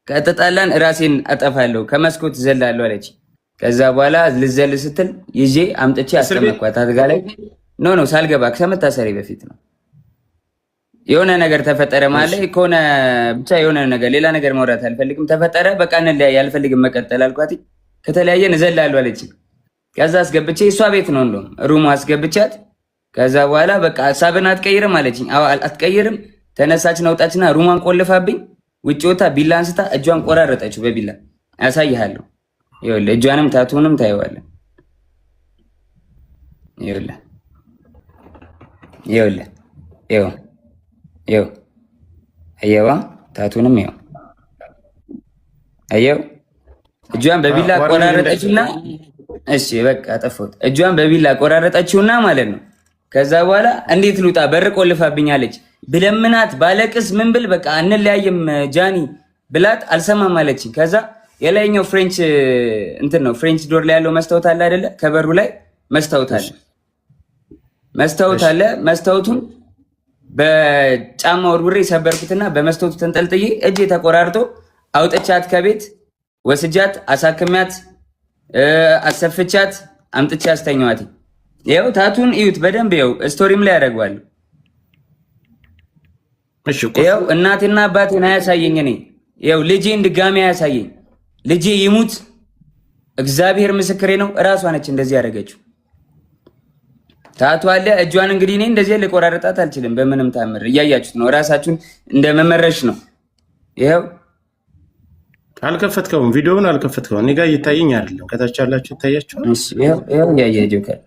ከተጣላን ራሴን አጠፋለሁ ከመስኮት ዘላለሁ አለች። ከዛ በኋላ ልዘል ስትል ይዤ አምጥቼ አስቀመጥኳት አልጋ ላይ። ኖ ሳልገባ ከመታሰሪ በፊት ነው። የሆነ ነገር ተፈጠረ ማለት ከሆነ ብቻ የሆነ ነገር ሌላ ነገር ማውራት አልፈልግም። ተፈጠረ በቃ እንለያይ አልፈልግም መቀጠል አልኳት። ከተለያየን እዘላለሁ አለች። ከዛ አስገብቼ እሷ ቤት ነው እንደውም ሩሙ አስገብቻት። ከዛ በኋላ በቃ ሀሳብን አትቀይርም አለችኝ። አዎ አትቀይርም። ተነሳች ነውጣችና ሩሟን ቆልፋብኝ ውጭ ወጣ ቢላ አንስታ እጇን ቆራረጠችው በቢላ። አሳይሃለሁ። ይኸውልህ እጇንም ታቱንም ታየዋለህ። ይኸውልህ አየዋ ታቱንም ይኸው አየው። እጇን በቢላ ቆራረጠችውና እሺ በቃ አጠፋሁት። እጇን በቢላ ቆራረጠችውና ማለት ነው። ከዛ በኋላ እንዴት ልውጣ በር ቆልፋብኛለች። ብለምናት ባለቅስ ምን ብል በቃ እንለያየም ጃኒ ብላት አልሰማም አለችኝ። ከዛ የላይኛው ፍሬንች እንትን ነው ፍሬንች ዶር ላይ ያለው መስታወት አለ አይደለ? ከበሩ ላይ መስታወት አለ። መስታወቱን በጫማ ወርውሬ ሰበርኩትና በመስታወቱ ተንጠልጥዬ እጄ ተቆራርጦ አውጥቻት ከቤት ወስጃት አሳክሚያት አሰፍቻት አምጥቼ አስተኛዋት። ይኸው ታቱን እዩት በደንብ ይኸው ስቶሪም ላይ ያደርገዋለሁ። ይኸው እናቴና አባቴን አያሳየኝ። እኔ ይኸው ልጄን ድጋሚ አያሳየኝ። ልጄ ይሙት እግዚአብሔር ምስክሬ ነው። እራሷ ነች እንደዚህ ያደረገችው። ታቱ አለ እጇን እንግዲህ እኔ እንደዚህ ልቆራረጣት አልችልም በምንም ታምር። እያያችሁት ነው። እራሳችሁን እንደመመረሽ ነው። ይኸው አልከፈትከውም፣ ቪዲዮውን አልከፈትከውም። እኔ ጋር እየታየኝ አይደለም። ከታች ያላችሁ ይታያችኋል። ይኸው እያየ ጆከር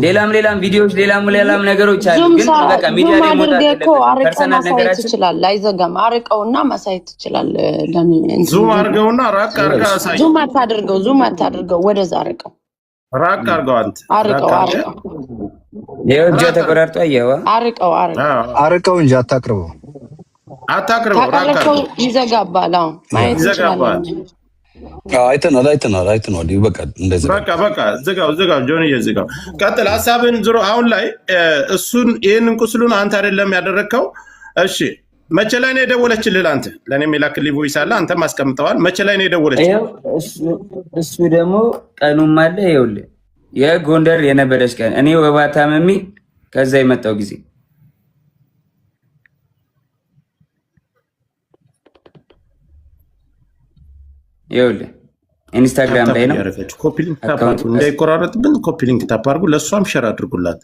ሌላም ቪዲዮዎች ሌላም ነገሮች አሉ። ግን በቃ ሚዲያ ላይ ሞታለች። ፐርሰናል ነገራችን ይችላል። አይዘጋም። አርቀውና ማሳየት ይችላል። ዙም አርገውና ራቅ አርጋ አሳይ። ዙም አታድርገው። ወደዛ አርቀው ራቅ አርገው። አንተ አርቀው ይኸው እጇ ተቆራርጦ አየዋ። አርቀው እንጂ አታቅርበው። ራቅ ይዘጋባል። ማየት ይችላል። አይተናል። በቃ እንደዚህ በቃ ዝጋው ጆኒ ዝጋው። ቀጥል ሐሳብን ዞሮ አሁን ላይ እሱን ይሄንን ቁስሉን አንተ አይደለም ያደረከው። እሺ መቼ ላይ ነው የደወለችልህ? አንተ ለኔም የላክልኝ ቮይስ አለ፣ አንተም አስቀምጠዋል። መቼ ላይ ነው የደወለችልህ? እሱ ደግሞ ቀኑም አለ። ይኸውልህ የጎንደር የነበረች ቀን እኔ ወባ ታመሚ ከዛ የመጣው ጊዜ ይኸውልህ ኢንስታግራም ላይ ነው። ኮፒ ሊንክ ታፕ እንዳይቆራረጥብን ኮፒ ሊንክ ታፕ አድርጉ። ለእሷም ሸር አድርጉላት።